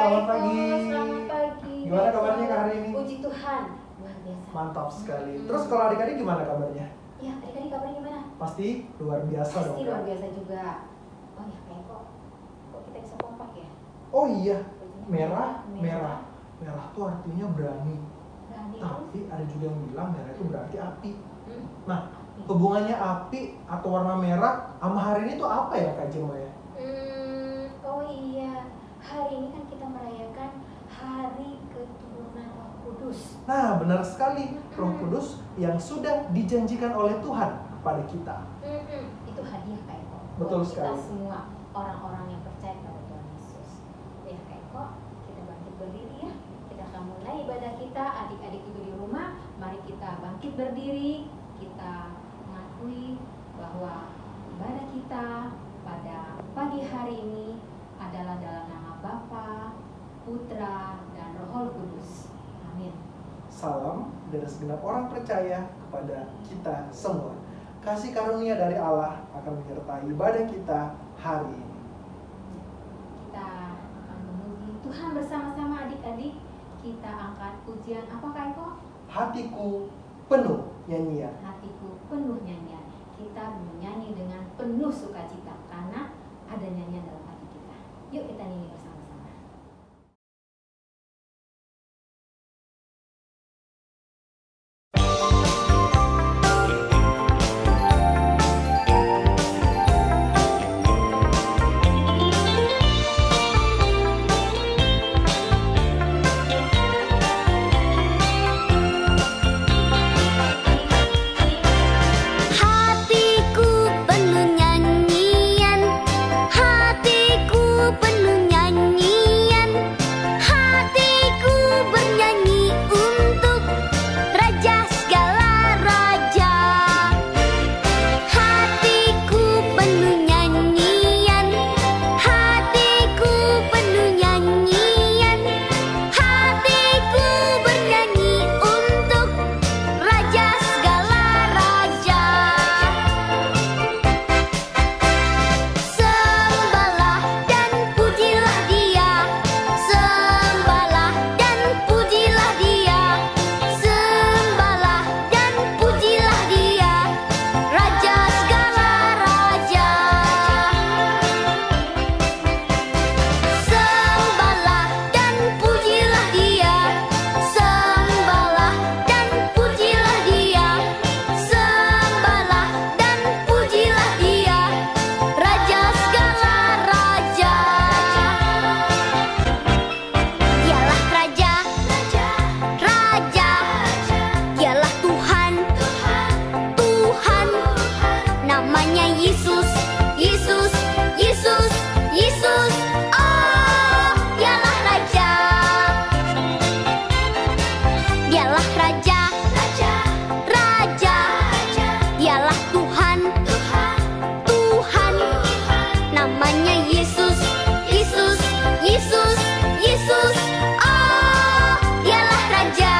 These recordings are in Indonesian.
selamat pagi. Selamat pagi. Gimana kabarnya Kak hari ini? Puji Tuhan, luar biasa. Mantap sekali. Terus kalau adik-adik gimana kabarnya? Ya, adik-adik kabarnya gimana? Pasti luar biasa dong. Pasti Kak. luar biasa juga. Oh ya, kayak kok kita bisa kompak ya? Oh iya, Merah. merah tuh artinya berani. Berani. Tapi ada juga yang bilang merah itu berarti api. Hmm. Nah, hubungannya api atau warna merah sama hari ini tuh apa ya Kak Jemaya? Oh iya, hari ini kan kita merayakan hari keturunan Roh Kudus. Nah, benar sekali. Roh Kudus yang sudah dijanjikan oleh Tuhan kepada kita. Itu hadiah Kak Eko. Betul Buat sekali. Kita semua orang-orang yang percaya kepada Tuhan Yesus. Ya Kak Eko, kita bangkit berdiri ya. Kita akan mulai ibadah kita. Adik-adik juga di rumah, mari kita bangkit berdiri. Kita mengakui bahwa ibadah kita pada pagi hari ini adalah dalam nama Bapa, Putra, dan Roh Kudus. Amin. Salam dari segenap orang percaya kepada kita semua. Kasih karunia dari Allah akan menyertai ibadah kita hari ini. Kita akan memuji Tuhan bersama-sama adik-adik. Kita angkat pujian apa Kak Eko? Hatiku penuh nyanyian. Hatiku penuh nyanyian. Kita menyanyi dengan penuh sukacita karena ada nyanyian dalam hati kita. Yuk kita nyanyi bersama-sama. Hatiku penuh nyanyian, hatiku penuh nyanyian, hatiku bernyanyi untuk Raja segala raja. Hatiku penuh nyanyian, hatiku penuh nyanyian, hatiku bernyanyi untuk Raja segala raja. Sembahlah dan pujilah Dia, sembahlah dan pujilah Dia, sembahlah dan pujilah Dia, Raja segala raja. Sembahlah dan pujilah Dia, sembahlah dan pujilah Dia, sembahlah dan pujilah Dia, Raja segala raja. Dialah Raja, Raja, Dialah Tuhan, Tuhan, namanya Yesus, Yesus, Yesus, Yesus. Oh, Dialah Raja, Dialah Raja, Raja, Dialah Tuhan, Tuhan, namanya Yesus, Yesus, Yesus, Yesus. Oh, Dialah Raja.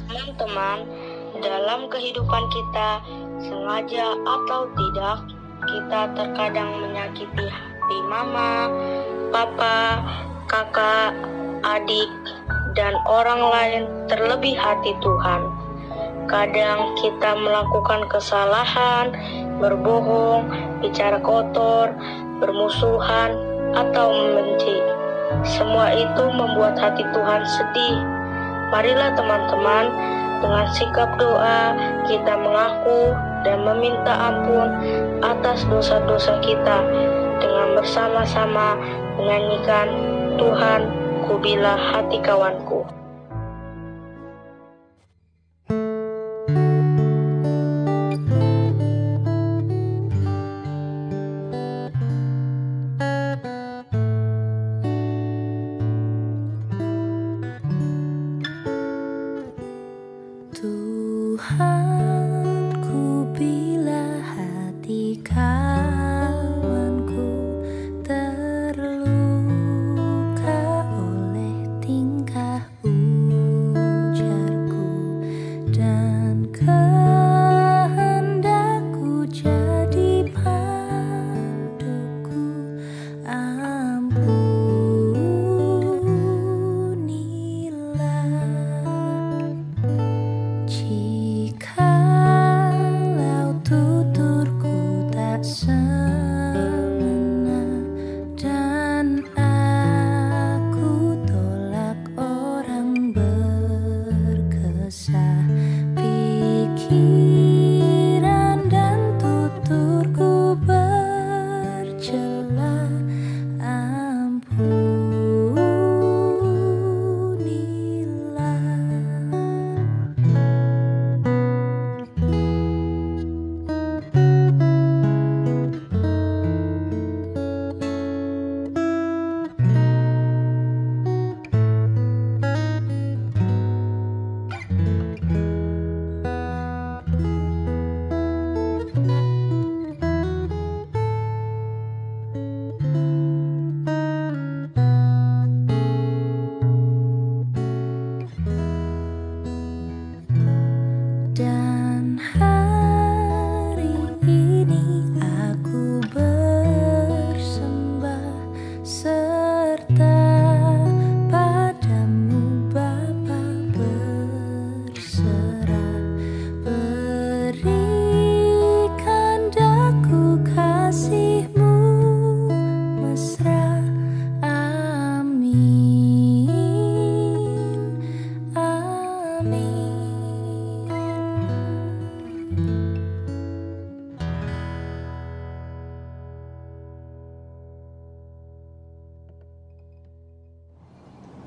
Teman-teman, dalam kehidupan kita, sengaja atau tidak, kita terkadang menyakiti hati mama, papa, kakak, adik, dan orang lain, terlebih hati Tuhan. Kadang kita melakukan kesalahan, berbohong, bicara kotor, bermusuhan, atau membenci. Semua itu membuat hati Tuhan sedih. Marilah teman-teman, dengan sikap doa kita mengaku dan meminta ampun atas dosa-dosa kita dengan bersama-sama menyanyikan Tuhan, ku bila hati kawanku. Tuhan, ku bila hati kawanku terluka oleh tingkahku.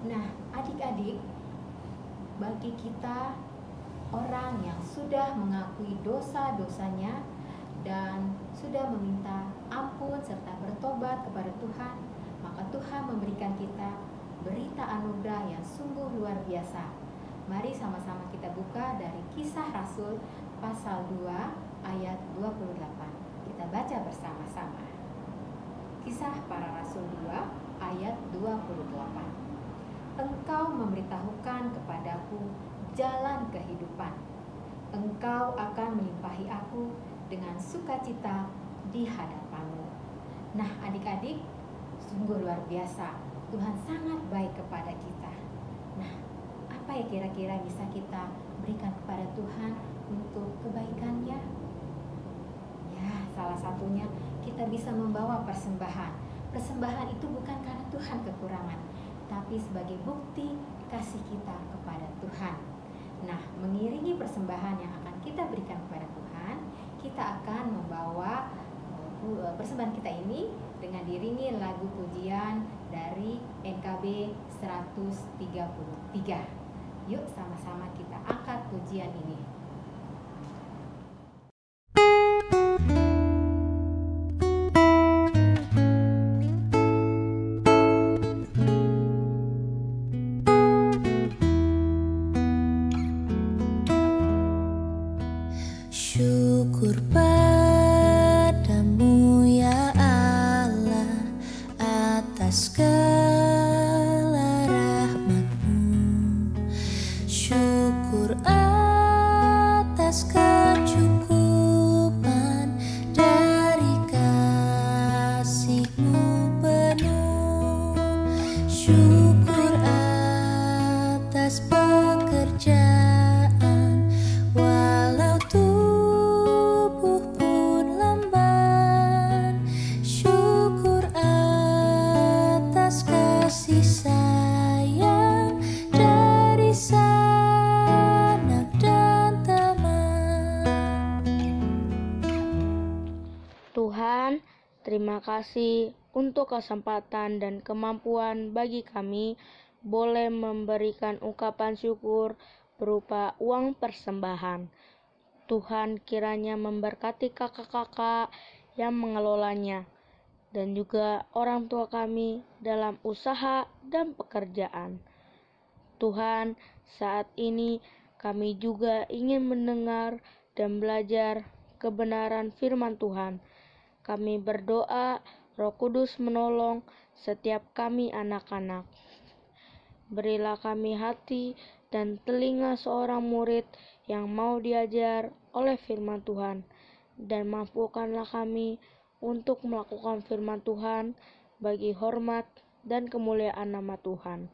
Nah, adik-adik, bagi kita orang yang sudah mengakui dosa-dosanya dan sudah meminta ampun serta bertobat kepada Tuhan, maka Tuhan memberikan kita berita anugerah yang sungguh luar biasa. Mari sama-sama kita buka dari Kisah Rasul pasal 2 ayat 28. Kita baca bersama-sama. Kisah para Rasul 2 ayat 28. Engkau memberitahukan kepadaku jalan kehidupan. Engkau akan melimpahi aku dengan sukacita di hadapanmu. Nah, adik-adik, sungguh luar biasa. Tuhan sangat baik kepada kita. Nah, apa ya kira-kira bisa kita berikan kepada Tuhan untuk kebaikannya? Ya, salah satunya kita bisa membawa persembahan. Persembahan itu bukan karena Tuhan kekurangan, tapi sebagai bukti kasih kita kepada Tuhan. Nah, mengiringi persembahan yang akan kita berikan kepada Tuhan, kita akan membawa persembahan kita ini dengan diiringi lagu pujian dari NKB 133. Yuk sama-sama kita angkat pujian ini. Syukur padamu ya Allah atas segala rahmat-Mu. Syukur atas kecukupan dari kasih-Mu penuh. Syukur atas pekerjaan walau tubuh pun lamban. Syukur atas kasih sayang dari sanak dan teman. Tuhan, terima kasih untuk kesempatan dan kemampuan bagi kami boleh memberikan ungkapan syukur berupa uang persembahan. Tuhan kiranya memberkati kakak-kakak yang mengelolanya dan juga orang tua kami dalam usaha dan pekerjaan. Tuhan, saat ini kami juga ingin mendengar dan belajar kebenaran firman Tuhan. Kami berdoa Roh Kudus menolong setiap kami anak-anak. Berilah kami hati dan telinga seorang murid yang mau diajar oleh firman Tuhan, dan mampukanlah kami untuk melakukan firman Tuhan bagi hormat dan kemuliaan nama Tuhan.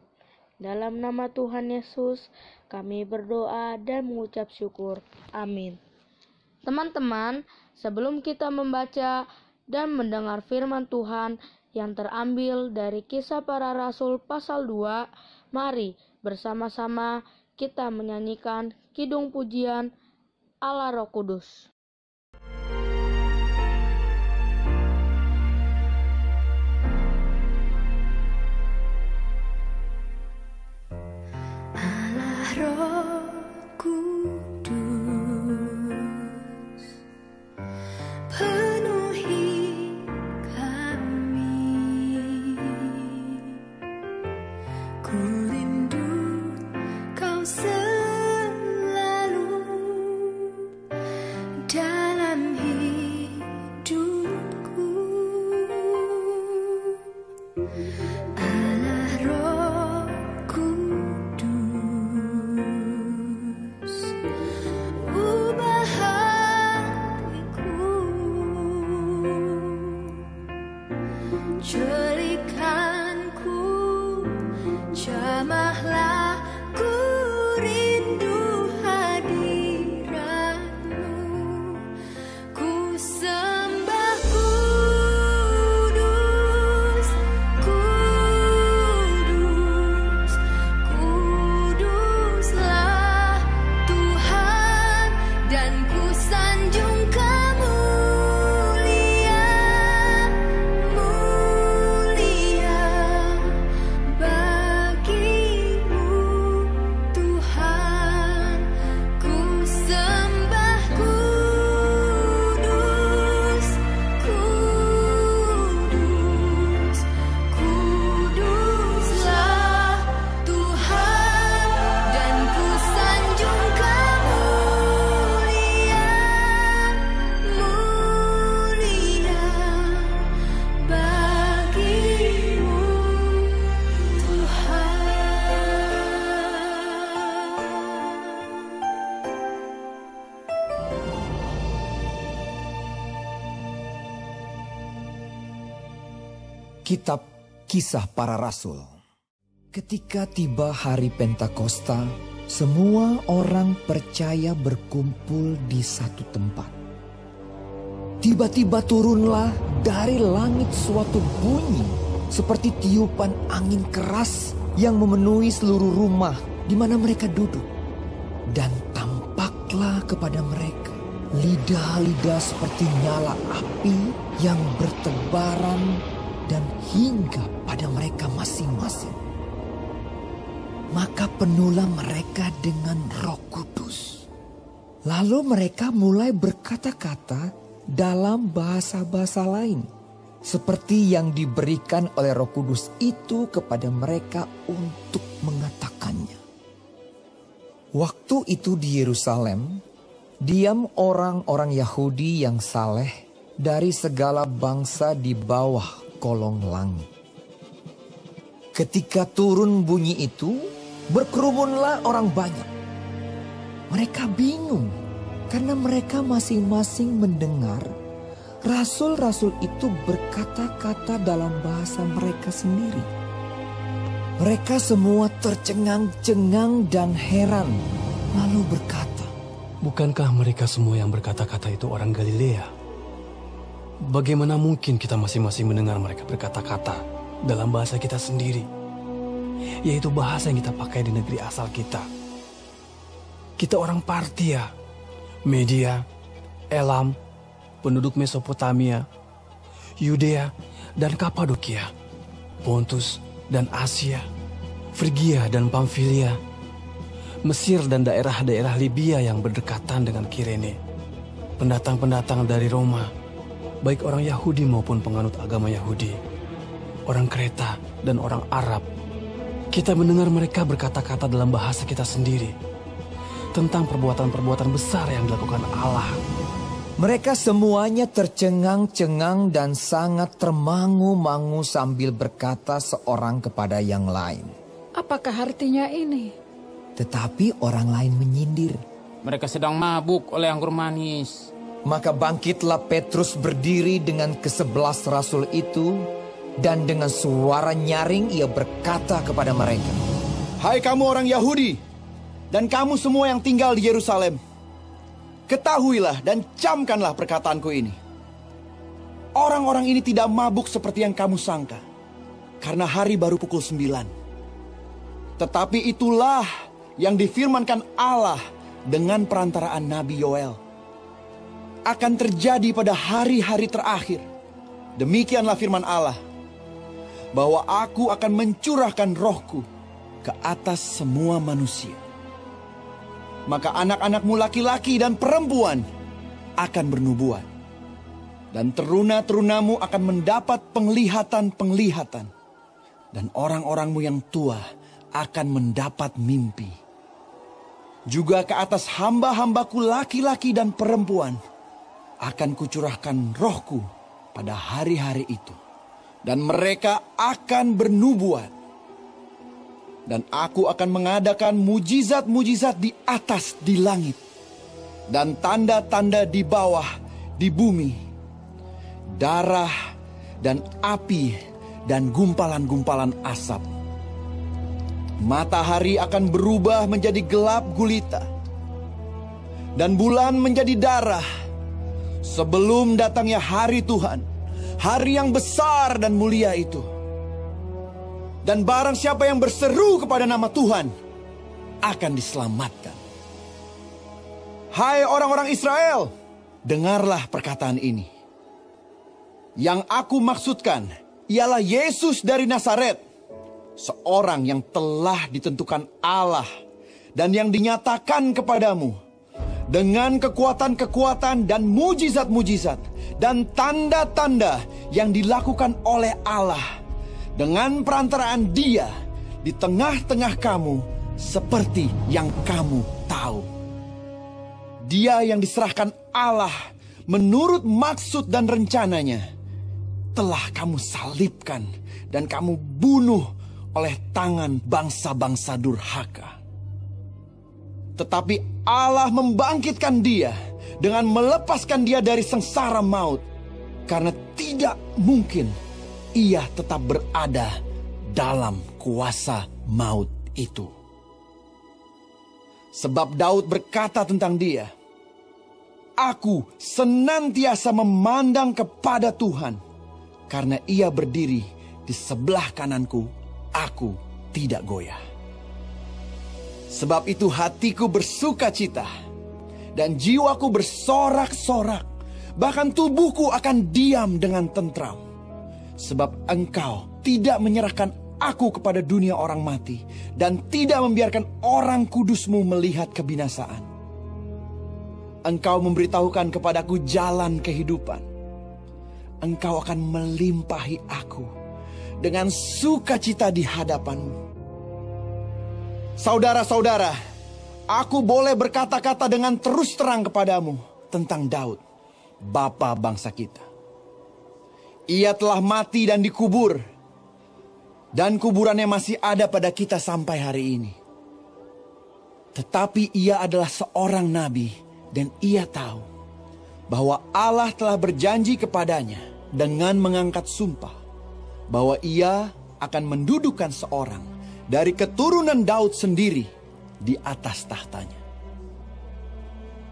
Dalam nama Tuhan Yesus kami berdoa dan mengucap syukur. Amin. Teman-teman, sebelum kita membaca dan mendengar firman Tuhan yang terambil dari Kisah Para Rasul pasal 2, mari bersama-sama kita menyanyikan kidung pujian Allah Roh Kudus. Allah Roh Kudus, penuhi kami. Ku rindu Kau selalu Kitab Kisah Para Rasul. Ketika tiba hari Pentakosta, semua orang percaya berkumpul di satu tempat. Tiba-tiba turunlah dari langit suatu bunyi seperti tiupan angin keras yang memenuhi seluruh rumah di mana mereka duduk. Dan tampaklah kepada mereka lidah-lidah seperti nyala api yang bertebaran dan hingga pada mereka masing-masing. Maka penuhlah mereka dengan Roh Kudus. Lalu mereka mulai berkata-kata dalam bahasa-bahasa lain, seperti yang diberikan oleh Roh Kudus itu kepada mereka untuk mengatakannya. Waktu itu di Yerusalem, diam orang-orang Yahudi yang saleh dari segala bangsa di bawah kolong langit. Ketika turun bunyi itu, berkerumunlah orang banyak. Mereka bingung karena mereka masing-masing mendengar rasul-rasul itu berkata-kata dalam bahasa mereka sendiri. Mereka semua tercengang-cengang dan heran, lalu berkata, "Bukankah mereka semua yang berkata-kata itu orang Galilea? Bagaimana mungkin kita masing-masing mendengar mereka berkata-kata dalam bahasa kita sendiri, yaitu bahasa yang kita pakai di negeri asal kita? Kita orang Partia, Media, Elam, penduduk Mesopotamia, Yudea dan Kapadokia, Pontus dan Asia, Frigia dan Pamfilia, Mesir dan daerah-daerah Libya yang berdekatan dengan Kirene, pendatang-pendatang dari Roma, baik orang Yahudi maupun penganut agama Yahudi, orang Kreta dan orang Arab. Kita mendengar mereka berkata-kata dalam bahasa kita sendiri tentang perbuatan-perbuatan besar yang dilakukan Allah." Mereka semuanya tercengang-cengang dan sangat termangu-mangu sambil berkata seorang kepada yang lain, "Apakah artinya ini?" Tetapi orang lain menyindir, "Mereka sedang mabuk oleh anggur manis." Maka bangkitlah Petrus berdiri dengan ke-11 rasul itu, dan dengan suara nyaring ia berkata kepada mereka, "Hai kamu orang Yahudi, dan kamu semua yang tinggal di Yerusalem, ketahuilah dan camkanlah perkataanku ini. Orang-orang ini tidak mabuk seperti yang kamu sangka, karena hari baru pukul 9. Tetapi itulah yang difirmankan Allah dengan perantaraan Nabi Yoel. Akan terjadi pada hari-hari terakhir. Demikianlah firman Allah, bahwa aku akan mencurahkan rohku ke atas semua manusia. Maka anak-anakmu laki-laki dan perempuan akan bernubuat. Dan teruna-terunamu akan mendapat penglihatan-penglihatan. Dan orang-orangmu yang tua akan mendapat mimpi. Juga ke atas hamba-hambaku laki-laki dan perempuan akan kucurahkan rohku pada hari-hari itu. Dan mereka akan bernubuat. Dan aku akan mengadakan mujizat-mujizat di atas di langit, dan tanda-tanda di bawah di bumi, darah dan api dan gumpalan-gumpalan asap. Matahari akan berubah menjadi gelap gulita, dan bulan menjadi darah, sebelum datangnya hari Tuhan, hari yang besar dan mulia itu. Dan barang siapa yang berseru kepada nama Tuhan akan diselamatkan. Hai orang-orang Israel, dengarlah perkataan ini. Yang aku maksudkan ialah Yesus dari Nazaret, seorang yang telah ditentukan Allah dan yang dinyatakan kepadamu dengan kekuatan-kekuatan dan mujizat-mujizat dan tanda-tanda yang dilakukan oleh Allah dengan perantaraan Dia di tengah-tengah kamu, seperti yang kamu tahu. Dia yang diserahkan Allah menurut maksud dan rencananya telah kamu salibkan dan kamu bunuh oleh tangan bangsa-bangsa durhaka. Tetapi Allah membangkitkan Dia dengan melepaskan Dia dari sengsara maut, karena tidak mungkin ia tetap berada dalam kuasa maut itu. Sebab Daud berkata tentang dia, "Aku senantiasa memandang kepada Tuhan, karena ia berdiri di sebelah kananku, aku tidak goyah." Sebab itu hatiku bersuka cita, dan jiwaku bersorak-sorak, bahkan tubuhku akan diam dengan tentram. Sebab Engkau tidak menyerahkan aku kepada dunia orang mati, dan tidak membiarkan orang kudus-Mu melihat kebinasaan. Engkau memberitahukan kepadaku jalan kehidupan. Engkau akan melimpahi aku dengan sukacita di hadapan-Mu. Saudara-saudara, aku boleh berkata-kata dengan terus terang kepadamu tentang Daud, bapa bangsa kita. Ia telah mati dan dikubur, dan kuburannya masih ada pada kita sampai hari ini. Tetapi ia adalah seorang nabi, dan ia tahu bahwa Allah telah berjanji kepadanya dengan mengangkat sumpah bahwa ia akan mendudukkan seorang dari keturunan Daud sendiri di atas tahtanya.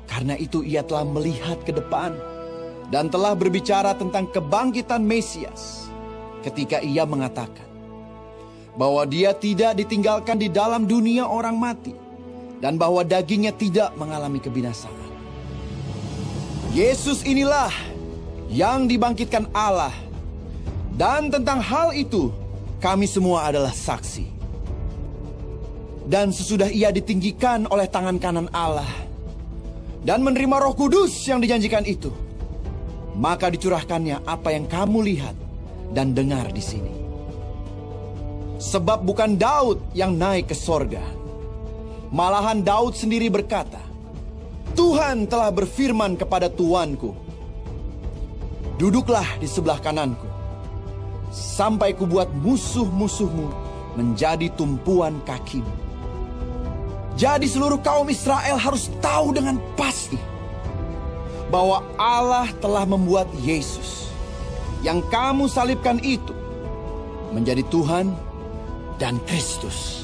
Karena itu ia telah melihat ke depan dan telah berbicara tentang kebangkitan Mesias ketika ia mengatakan bahwa dia tidak ditinggalkan di dalam dunia orang mati, dan bahwa dagingnya tidak mengalami kebinasaan. Yesus inilah yang dibangkitkan Allah, dan tentang hal itu kami semua adalah saksi. Dan sesudah ia ditinggikan oleh tangan kanan Allah dan menerima Roh Kudus yang dijanjikan itu, maka dicurahkannya apa yang kamu lihat dan dengar di sini. Sebab bukan Daud yang naik ke sorga. Malahan Daud sendiri berkata, "Tuhan telah berfirman kepada Tuanku, duduklah di sebelah kananku, sampai kubuat musuh-musuhmu menjadi tumpuan kakimu." Jadi seluruh kaum Israel harus tahu dengan pasti bahwa Allah telah membuat Yesus, yang kamu salibkan itu, menjadi Tuhan dan Kristus.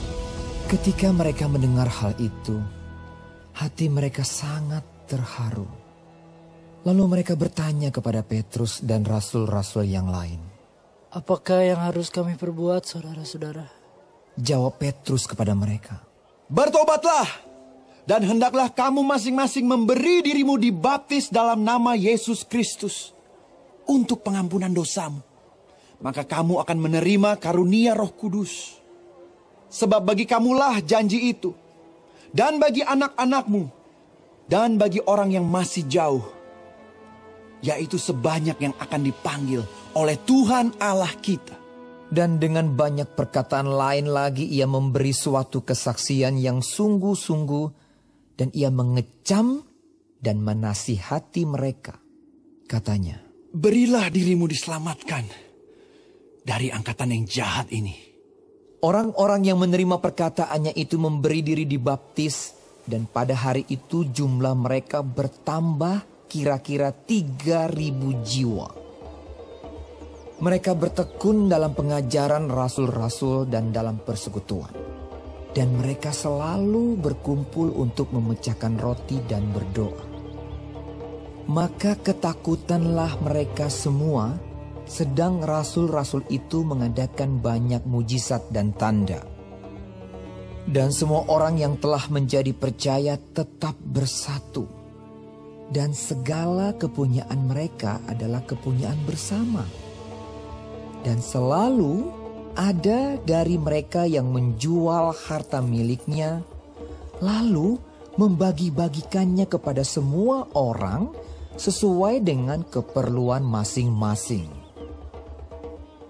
Ketika mereka mendengar hal itu, hati mereka sangat terharu. Lalu mereka bertanya kepada Petrus dan rasul-rasul yang lain, Apakah yang harus kami perbuat, saudara-saudara? Jawab Petrus kepada mereka, "Bertobatlah, dan hendaklah kamu masing-masing memberi dirimu dibaptis dalam nama Yesus Kristus untuk pengampunan dosamu. Maka kamu akan menerima karunia Roh Kudus. Sebab bagi kamulah janji itu, dan bagi anak-anakmu, dan bagi orang yang masih jauh, yaitu sebanyak yang akan dipanggil oleh Tuhan Allah kita." Dan dengan banyak perkataan lain lagi ia memberi suatu kesaksian yang sungguh-sungguh, dan ia mengecam dan menasihati mereka. Katanya, "Berilah dirimu diselamatkan dari angkatan yang jahat ini." Orang-orang yang menerima perkataannya itu memberi diri dibaptis, dan pada hari itu jumlah mereka bertambah kira-kira 3.000 jiwa. Mereka bertekun dalam pengajaran rasul-rasul dan dalam persekutuan. Dan mereka selalu berkumpul untuk memecahkan roti dan berdoa. Maka ketakutanlah mereka semua, sedang rasul-rasul itu mengadakan banyak mujizat dan tanda. Dan semua orang yang telah menjadi percaya tetap bersatu. Dan segala kepunyaan mereka adalah kepunyaan bersama. Dan selalu ada dari mereka yang menjual harta miliknya, lalu membagi-bagikannya kepada semua orang sesuai dengan keperluan masing-masing.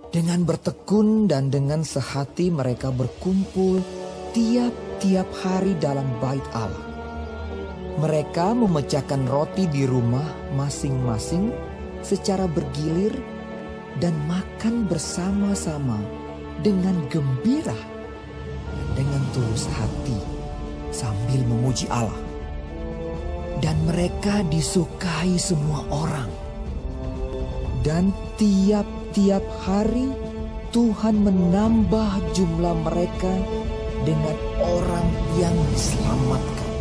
Dengan bertekun dan dengan sehati mereka berkumpul tiap-tiap hari dalam bait Allah. Mereka memecahkan roti di rumah masing-masing secara bergilir dan makan bersama-sama dengan gembira dan dengan tulus hati sambil memuji Allah. Dan mereka disukai semua orang. Dan tiap-tiap setiap hari Tuhan menambah jumlah mereka dengan orang yang diselamatkan.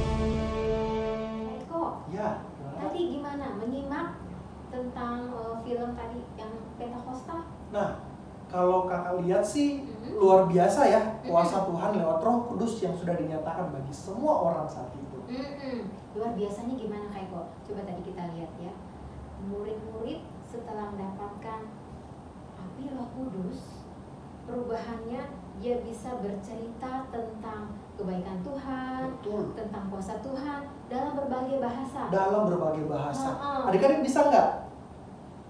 Eko, Ya, tadi gimana menyimak tentang film tadi yang Pentakosta? nah kalau kakak lihat sih luar biasa ya kuasa Tuhan lewat Roh Kudus yang sudah dinyatakan bagi semua orang saat itu. Luar biasanya gimana Kak Eko? Coba tadi kita lihat ya, murid-murid setelah mendapatkan api Roh Kudus, perubahannya dia bisa bercerita tentang kebaikan Tuhan, Betul. tentang kuasa Tuhan dalam berbagai bahasa. Dalam berbagai bahasa. Heeh. Adik-adik bisa nggak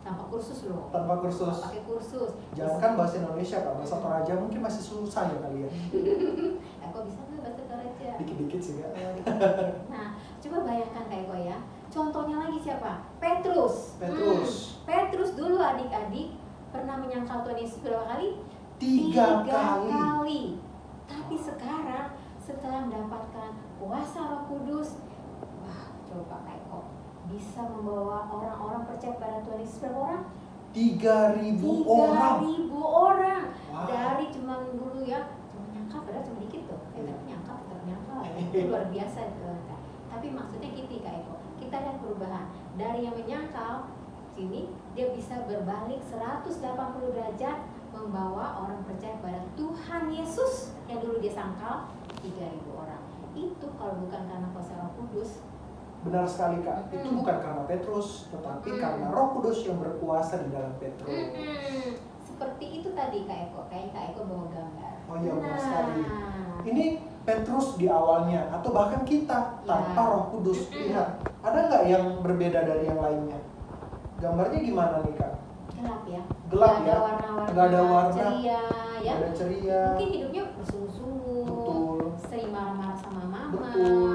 Tanpa kursus loh. tanpa kursus? Pakai kursus. Jangankan bahasa Indonesia, Kak, bahasa Toraja mungkin masih susah ya kalian. Eko bisa nggak bahasa Toraja? Dikit-dikit sih Kak. Nah, coba bayangkan Kak Eko ya. Contohnya lagi siapa? Petrus. Petrus. Petrus dulu adik-adik pernah menyangkal Tuhan Yesus berapa kali? 3 Tiga kali. kali. Tapi sekarang setelah mendapatkan kuasa Roh Kudus, wah coba Kak Eko bisa membawa orang-orang percaya pada Tuhan Yesus berapa orang? 3.000 orang. 3.000 orang. Wow. Dari cuma dulu ya, cuma nyangkal padahal cuma dikit tuh. Tapi nyangkal tetap nyangkal. Itu luar biasa itu. Kak. Tapi maksudnya gitu Kak Eko. Kita lihat perubahan dari yang menyangkal sini dia bisa berbalik 180 derajat membawa orang percaya pada Tuhan Yesus yang dulu dia sangkal 3.000 orang. Itu kalau bukan karena kuasa Roh Kudus. Benar sekali Kak. Itu bukan karena Petrus, tetapi karena Roh Kudus yang berkuasa di dalam Petrus. Seperti itu tadi Kak Eko. Kayak Kak Eko bawa gambar. Oh iya, benar sekali. Ini Petrus di awalnya atau bahkan kita tanpa Roh Kudus. Lihat, ada nggak yang berbeda dari yang lainnya? Gambarnya gimana nih Kak? Gelap ya. Gelap Nggak ya. ada warna-warna. Nggak ada warna. Ceria ya. Nggak ada ceria. Mungkin hidupnya bersungguh-sungguh. Betul. Sering marah-marah sama mama. Betul.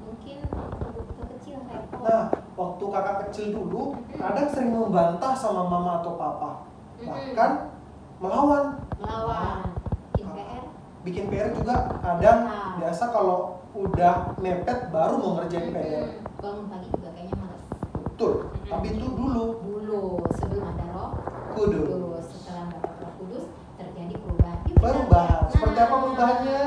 Mungkin waktu kecil Kak Eko. Nah, waktu kakak kecil dulu, kadang sering membantah sama mama atau papa. Bahkan melawan. Bikin PR. Bikin PR juga kadang biasa kalau udah mepet baru mau ngerjain PR. Bangun pagi juga kayaknya males. Betul. Tapi itu dulu. Sebelum ada Roh Kudus. Setelah dapat Roh Kudus terjadi perubahan. Yuk, kita Perubahan. lihat. Seperti apa perubahannya?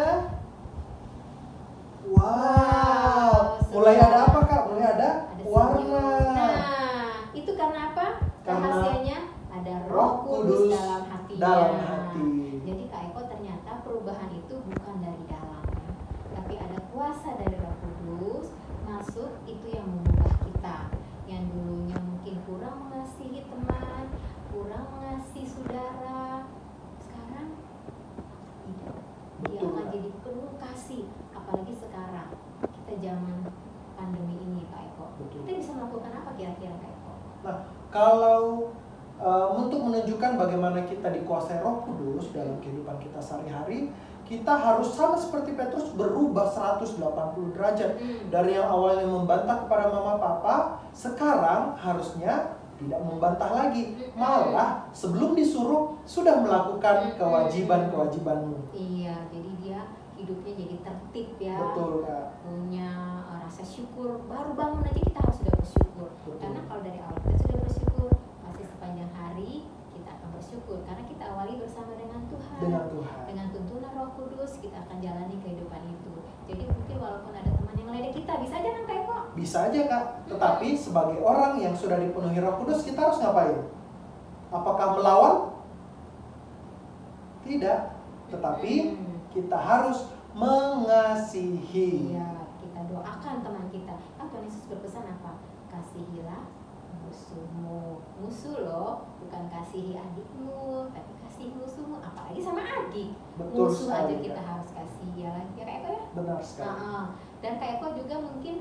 Wow. Mulai ada apa Kak? Mulai ada warna. Nah, itu karena apa? Karena Rahasianya ada Roh Roh Kudus Kudus dalam hatinya. dalam hati. Jadi Kak Eko ternyata perubahan itu bukan dari dalam, tapi ada kuasa dari Roh Kudus masuk, itu yang mengubah kita. Yang dulunya mungkin kurang mengasihi teman, kurang mengasihi saudara, sekarang tidak. Dia Betul, akan Kak. jadi penuh kasih, apalagi sekarang kita zaman pandemi ini Kak Eko. Betul. Kita bisa melakukan apa kira-kira Kak Eko? Nah, kalau untuk menunjukkan bagaimana kita dikuasai Roh Kudus dalam kehidupan kita sehari-hari, kita harus sama seperti Petrus berubah 180 derajat. Dari yang awalnya membantah kepada mama papa, sekarang harusnya tidak membantah lagi. Malah sebelum disuruh sudah melakukan kewajiban-kewajibanmu. Iya, jadi dia hidupnya jadi tertib ya. Betul Kak. Punya rasa syukur. Baru bangun aja kita harus sudah bersyukur. Betul. Karena kalau dari awal kita sudah bersyukur, pasti sepanjang hari kita akan bersyukur. Karena kita awali bersama dengan Tuhan. Dengan Tuhan. Dengan tuntunan Roh Kudus kita akan jalani kehidupan itu. Jadi mungkin walaupun ada teman yang meledek kita, bisa aja kan Kak Eko? Bisa aja Kak. Tetapi sebagai orang yang sudah dipenuhi Roh Kudus, kita harus ngapain? Apakah melawan? Tidak. Tetapi kita harus mengasihi. Iya, kita doakan teman kita. Tuhan Yesus berpesan apa? Kasihilah musuhmu. Musuh loh, bukan kasihi adikmu, tapi kasih musuhmu. Apalagi sama adik. Betul Musuh sekali, aja Kak. kita harus kasih ya lagi ya Kak Eko ya. Benar sekali. Dan Kak Eko juga mungkin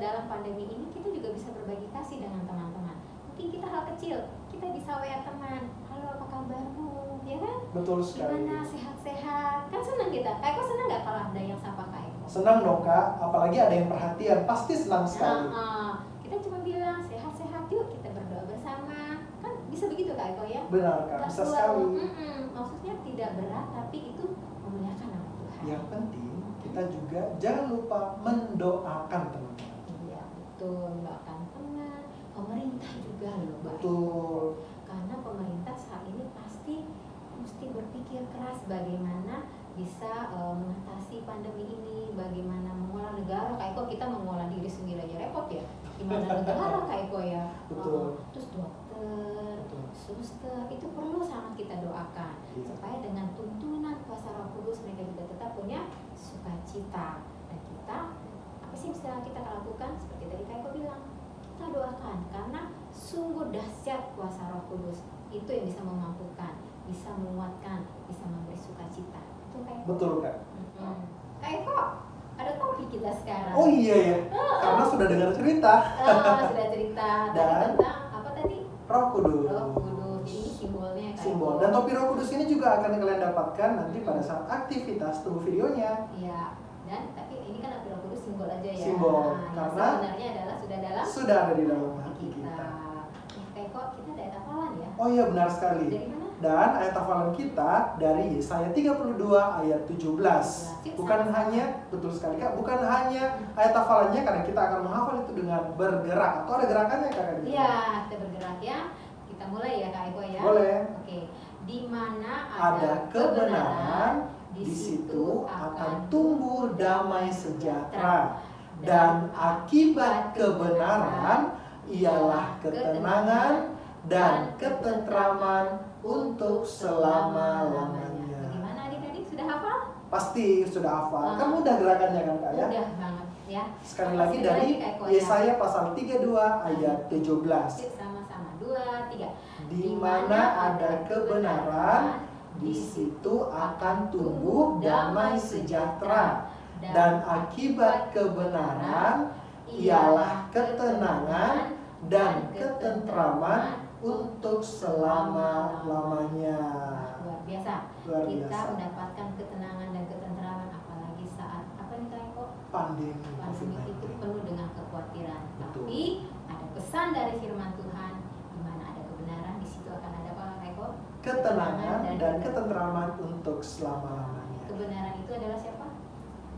dalam pandemi ini kita juga bisa berbagi kasih dengan teman-teman. Mungkin kita hal kecil, kita bisa WA teman. Halo, apa kabarmu? Ya kan? Betul sekali. Gimana, sehat-sehat? Kan senang kita. Kak Eko senang nggak kalau ada yang sapa Kak Eko? Senang dong Kak, apalagi ada yang perhatian, pasti senang sekali. Kita cuma bilang sehat-sehat yuk, kita berdoa bersama. Kan bisa begitu Kak Eko ya? Benar Kak, Nggak bisa perlu, sekali. maksudnya tidak berat, tapi itu memuliakan nama Tuhan. Yang penting kita juga jangan lupa mendoakan teman-teman. Iya betul, mendoakan teman, pemerintah juga loh Mbak. Betul. Karena pemerintah saat ini pasti bagaimana bisa mengatasi pandemi ini, bagaimana mengolah negara. Kayak kok kita mengolah diri sendiri aja repot ya, gimana negara kayak kok ya. Terus dokter, suster, itu perlu sangat kita doakan supaya dengan tuntunan kuasa Roh Kudus mereka juga tetap punya sukacita. Dan kita, apa sih bisa kita lakukan? Seperti tadi kayak kok bilang, kita doakan karena sungguh dahsyat kuasa Roh Kudus. Itu yang bisa memampukan, bisa menguatkan, bisa memberi sukacita. Betul Kak. Kayak kok ada topik kita sekarang. Oh iya ya, karena sudah dengar cerita. Sudah cerita dan tentang apa tadi? Roh Kudus. Roh Kudus. Ini simbolnya kayak simbol. Dan topi Roh Kudus ini juga akan kalian dapatkan nanti pada saat aktivitas. Tunggu videonya. Iya. Dan tapi ini kan Roh Kudus simbol aja ya. Simbol. Karena sebenarnya adalah sudah ada di dalam hati kita. Kayak kok kita ada ayat hafalan ya? Oh iya benar sekali. Dari mana? Dan ayat hafalan kita dari Yesaya 32 ayat 17. Bukan hanya, betul sekali Kak, bukan hanya ayat hafalannya karena kita akan menghafal itu dengan bergerak. Atau ada gerakannya Kak? Iya, kita bergerak ya. Kita mulai ya Kak Eko ya. Boleh. Oke. Di mana ada kebenaran, di situ akan tumbuh damai sejahtera. Dan akibat kebenaran ialah ketenangan dan ketentraman untuk selama-lamanya. Bagaimana adik-adik, sudah hafal? Pasti sudah hafal. Kan mudah gerakannya kan Kak ya? Mudah banget ya. Sekali lagi dari Yesaya pasal 32 ayat 17. Sama-sama, 2, 3. Di mana ada kebenaran, di situ akan tumbuh damai sejahtera. Dan akibat kebenaran ialah ketenangan dan ketentraman untuk selama-lamanya. Luar biasa. Luar Kita biasa. mendapatkan ketenangan dan ketentraman apalagi saat apa nih Kak Eko? Pandemi itu penuh dengan kekhawatiran. Betul. Tapi ada pesan dari firman Tuhan, di mana ada kebenaran, di situ akan ada apa Kak Eko? Ketenangan dan ketentraman untuk selama-lamanya. Kebenaran itu adalah siapa?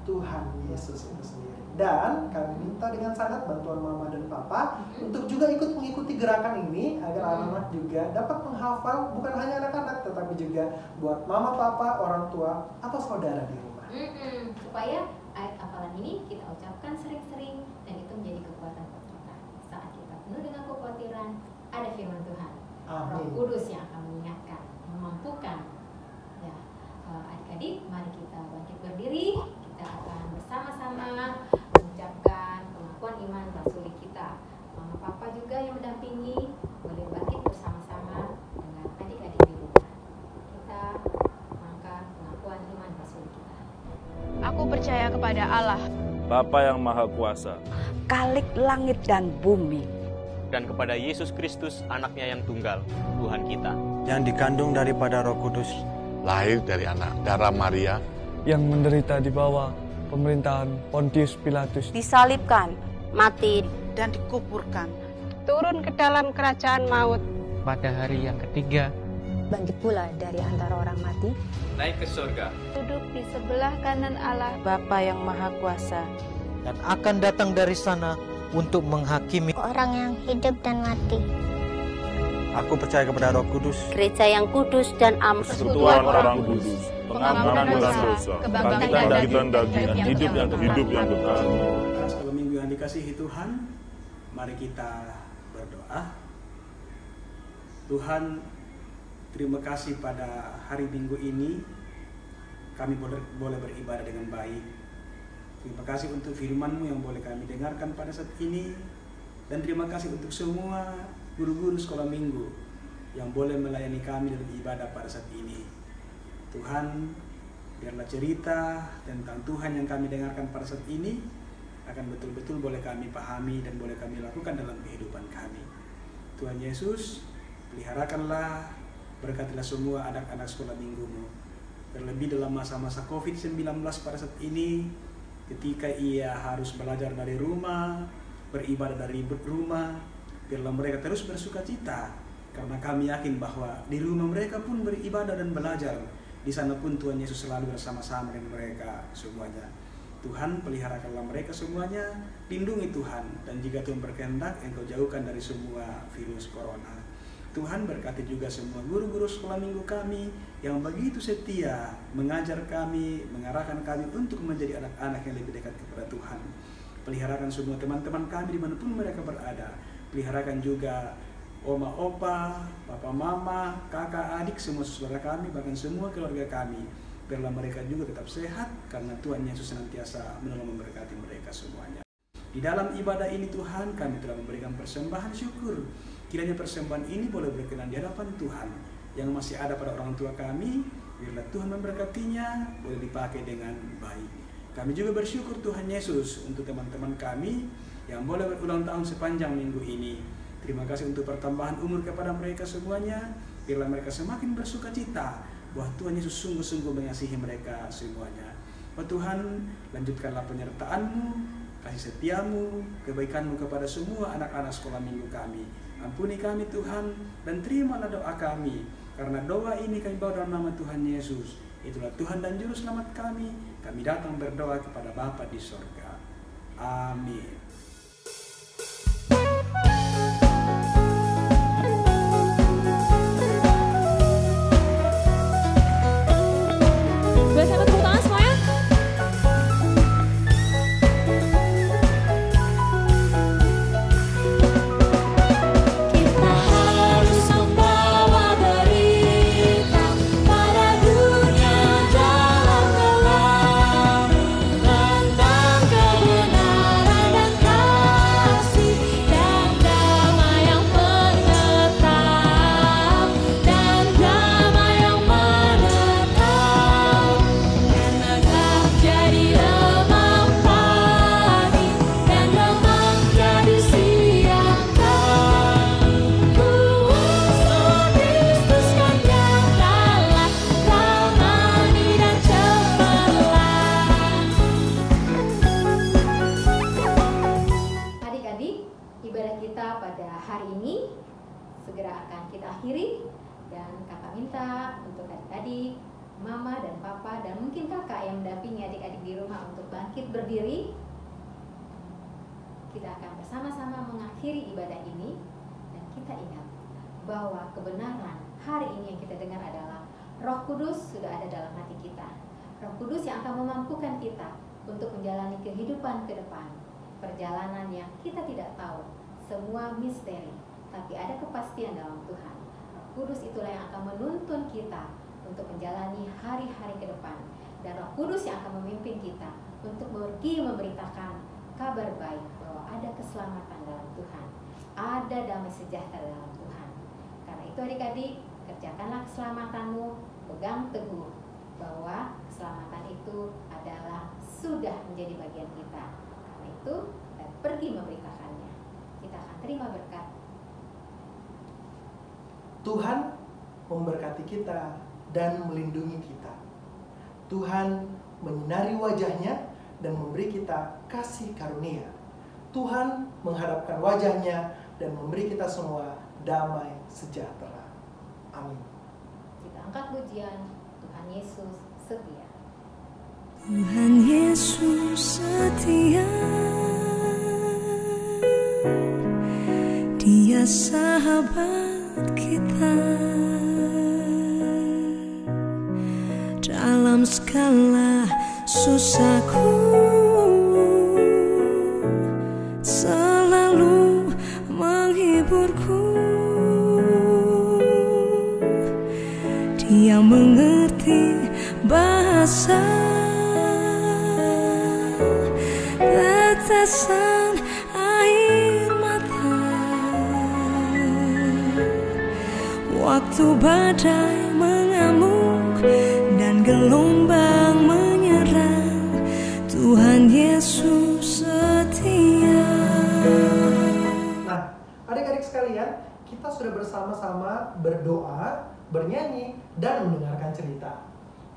Tuhan Yesus itu sendiri. Dan kami minta dengan sangat bantuan Mama dan Papa untuk juga ikut mengikuti gerakan ini agar anak-anak juga dapat menghafal, bukan hanya anak-anak tetapi juga buat Mama, Papa, orang tua atau saudara di rumah. Supaya ayat hafalan ini kita ucapkan sering-sering dan itu menjadi kekuatan buat kita. Saat kita penuh dengan kekhawatiran, ada firman Tuhan. Roh Kudus yang akan mengingatkan, memampukan. Ya, adik-adik, mari kita bangkit berdiri. Kita akan bersama-sama mengucapkan pengakuan iman rasuli kita. Mama Papa juga yang mendampingi boleh bangkit bersama-sama dengan adik-adik di rumah. Kita mengangkat pengakuan iman rasuli kita. Aku percaya kepada Allah, Bapa yang Maha Kuasa, Khalik langit dan bumi, dan kepada Yesus Kristus, anaknya yang tunggal, Tuhan kita, yang dikandung daripada Roh Kudus, lahir dari anak darah Maria, yang menderita di bawah pemerintahan Pontius Pilatus, disalibkan, mati, dan dikuburkan, turun ke dalam kerajaan maut, pada hari yang ketiga, bangkit pula dari antara orang mati, naik ke surga, duduk di sebelah kanan Allah, Bapa yang Maha Kuasa, dan akan datang dari sana untuk menghakimi orang yang hidup dan mati. Aku percaya kepada Roh Kudus, gereja yang kudus dan aman, persekutuan orang kudus, pengampunan dosa, kebangkitan daging, hidup yang kekal. Kalau minggu yang dikasihi Tuhan, mari kita berdoa. Tuhan, terima kasih pada hari Minggu ini kami boleh beribadah dengan baik. Terima kasih untuk firman-Mu yang boleh kami dengarkan pada saat ini. Dan terima kasih untuk semua guru-guru sekolah minggu yang boleh melayani kami dalam ibadah pada saat ini. Tuhan, biarlah cerita tentang Tuhan yang kami dengarkan pada saat ini akan betul-betul boleh kami pahami dan boleh kami lakukan dalam kehidupan kami. Tuhan Yesus, peliharakanlah, berkatilah semua anak-anak sekolah minggu-Mu. Terlebih dalam masa-masa COVID-19 pada saat ini, ketika ia harus belajar dari rumah, beribadah dari rumah, biarlah mereka terus bersuka cita, karena kami yakin bahwa di rumah mereka pun beribadah dan belajar. Di sana pun Tuhan Yesus selalu bersama-sama dengan mereka semuanya. Tuhan, peliharakanlah mereka semuanya, lindungi Tuhan, dan jika Tuhan berkehendak, Engkau jauhkan dari semua virus corona. Tuhan berkati juga semua guru-guru sekolah minggu kami yang begitu setia mengajar kami, mengarahkan kami untuk menjadi anak-anak yang lebih dekat kepada Tuhan. Peliharakan semua teman-teman kami dimanapun mereka berada. Peliharakan juga oma, opa, papa, mama, kakak, adik, semua saudara kami, bahkan semua keluarga kami. Biarlah mereka juga tetap sehat karena Tuhan Yesus senantiasa menolong memberkati mereka semuanya. Di dalam ibadah ini Tuhan, kami telah memberikan persembahan syukur. Kiranya persembahan ini boleh berkenan di hadapan Tuhan. Yang masih ada pada orang tua kami, biarlah Tuhan memberkatinya, boleh dipakai dengan baik. Kami juga bersyukur Tuhan Yesus untuk teman-teman kami yang boleh berulang tahun sepanjang minggu ini. Terima kasih untuk pertambahan umur kepada mereka semuanya. Biarlah mereka semakin bersuka cita bahwa Tuhan Yesus sungguh-sungguh mengasihi mereka semuanya. Oh Tuhan, lanjutkanlah penyertaan-Mu, kasih setiamu, kebaikan-Mu kepada semua anak-anak sekolah minggu kami. Ampuni kami Tuhan, dan terimalah doa kami. Karena doa ini kami bawa dalam nama Tuhan Yesus. Itulah Tuhan dan Juru Selamat kami. Kami datang berdoa kepada Bapa di sorga. Amin. Bersama tepuk tangan semuanya. Mama dan papa dan mungkin kakak yang mendampingi adik-adik di rumah untuk bangkit berdiri. Kita akan bersama-sama mengakhiri ibadah ini dan kita ingat bahwa kebenaran hari ini yang kita dengar adalah Roh Kudus sudah ada dalam hati kita. Roh Kudus yang akan memampukan kita untuk menjalani kehidupan ke depan. Perjalanan yang kita tidak tahu, semua misteri, tapi ada kepastian dalam Tuhan. Roh Kudus itulah yang akan menuntun kita untuk menjalani hari-hari ke depan. Dan Roh Kudus yang akan memimpin kita untuk pergi memberitakan kabar baik bahwa ada keselamatan dalam Tuhan, ada damai sejahtera dalam Tuhan. Karena itu adik-adik, kerjakanlah keselamatanmu, pegang teguh bahwa keselamatan itu adalah sudah menjadi bagian kita. Karena itu kita pergi memberitakannya. Kita akan terima berkat. Tuhan memberkati kita dan melindungi kita. Tuhan menyinari wajahnya dan memberi kita kasih karunia. Tuhan menghadapkan wajahnya dan memberi kita semua damai sejahtera. Amin. Kita angkat pujian, Tuhan Yesus setia. Tuhan Yesus setia, Dia sahabat kita. Dalam segala susahku selalu menghiburku. Dia mengerti bahasa tetesan air mata waktu badai mengamuk dan gelombang menyerang. Tuhan Yesus setia. Nah, adik-adik sekalian, kita sudah bersama-sama berdoa, bernyanyi, dan mendengarkan cerita.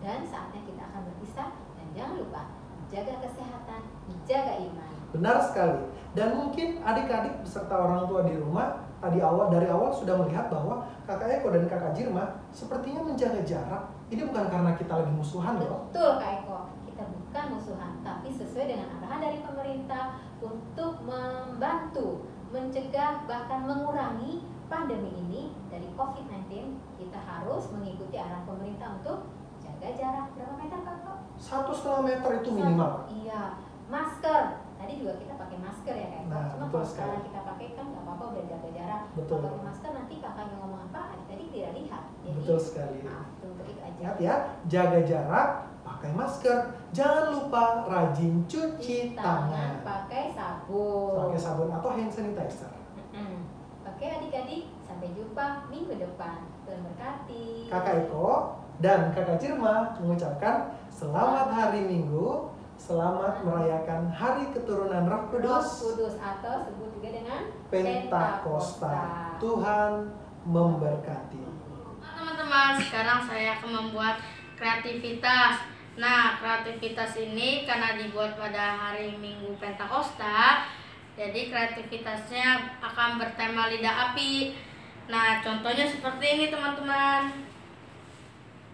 Dan saatnya kita akan berpisah. Dan jangan lupa, jaga kesehatan, jaga iman. Benar sekali. Dan mungkin adik-adik beserta orang tua di rumah dari awal sudah melihat bahwa Kakak Eko dan Kakak Jirma sepertinya menjaga jarak. Ini bukan karena kita lagi musuhan loh. Betul Kak Eko, kita bukan musuhan, tapi sesuai dengan arahan dari pemerintah untuk membantu, mencegah, bahkan mengurangi pandemi ini, dari COVID-19, kita harus mengikuti arahan pemerintah untuk jaga jarak. Berapa meter, Kakak? 1,5 meter itu minimal. Iya, masker. Tadi juga kita pakai masker ya, Kak. Nah, Cuma kalau sekarang kita pakai kan nggak apa-apa, udah jaga jarak. Betul. Kalau pakai masker nanti kakaknya ngomong apa, adik-adik tidak lihat. Jadi, betul sekali. untuk itu aja. Ingat ya, jaga jarak, pakai masker. Jangan lupa rajin cuci tangan. Pakai sabun. Pakai sabun atau hand sanitizer. Oke adik-adik, sampai jumpa minggu depan. Tuhan berkati. Kakak Eko dan Kakak Cirma mengucapkan selamat hari Minggu, selamat merayakan Hari Keturunan Roh Kudus. Roh Kudus atau sebut juga dengan Pentakosta. Tuhan memberkati. Teman-teman, sekarang saya akan membuat kreativitas. Nah, kreativitas ini karena dibuat pada hari Minggu Pentakosta, jadi kreativitasnya akan bertema lidah api. Nah, contohnya seperti ini teman-teman.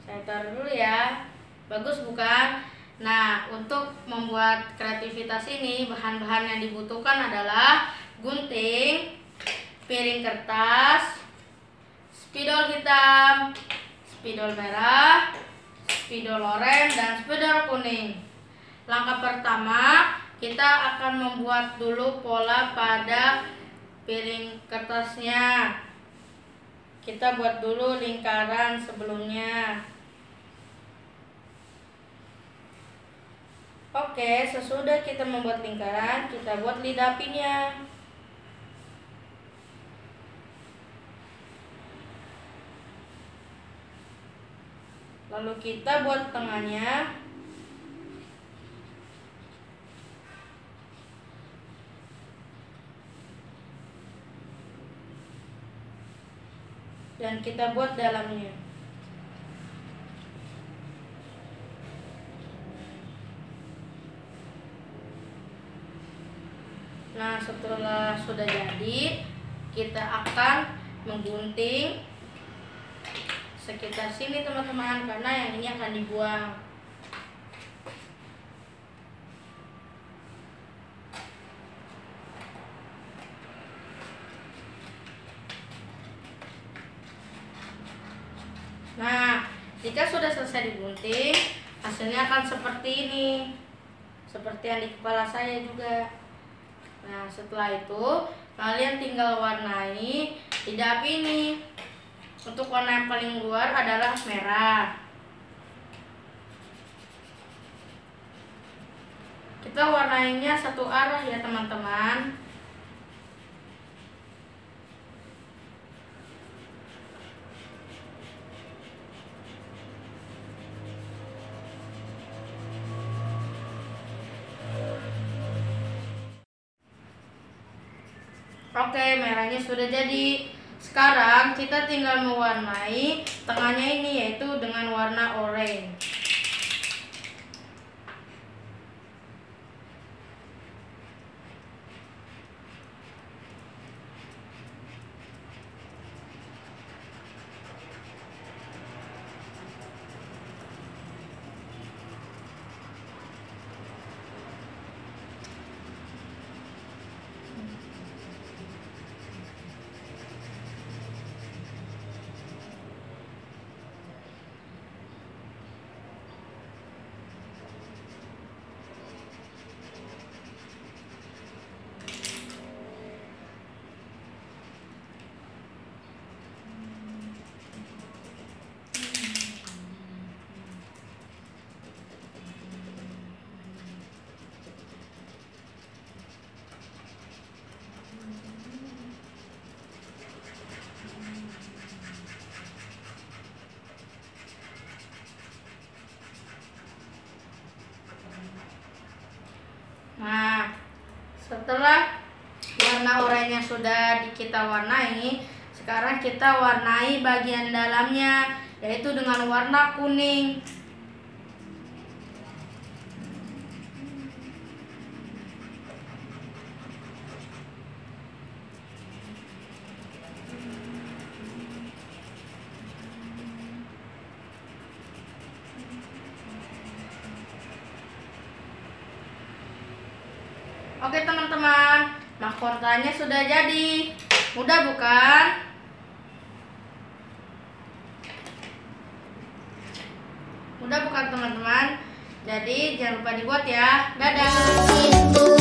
Saya taruh dulu ya. Bagus bukan? Nah, untuk membuat kreativitas ini, bahan-bahan yang dibutuhkan adalah gunting, piring kertas, spidol hitam, spidol merah, spidol oranye, dan spidol kuning. Langkah pertama, kita akan membuat dulu pola pada piring kertasnya. Kita buat dulu lingkaran sebelumnya. Oke, sesudah kita membuat lingkaran, kita buat lidah apinya. Lalu kita buat tengahnya. Dan kita buat dalamnya. Nah, setelah sudah jadi, kita akan menggunting sekitar sini teman-teman, karena yang ini akan dibuang. Nah, jika sudah selesai digunting, hasilnya akan seperti ini. Seperti yang di kepala saya juga. Nah, setelah itu kalian tinggal warnai lidah api ini. Untuk warna yang paling luar adalah merah. Kita warnainya satu arah ya teman-teman. Oke, merahnya sudah jadi. Sekarang kita tinggal mewarnai tengahnya ini, yaitu dengan warna oranye. Nah, setelah warna oranye sudah kita warnai, sekarang kita warnai bagian dalamnya, yaitu dengan warna kuning. Oke teman-teman, mahkotanya sudah jadi. Mudah bukan? kan teman-teman. Jadi jangan lupa dibuat ya. Dadah.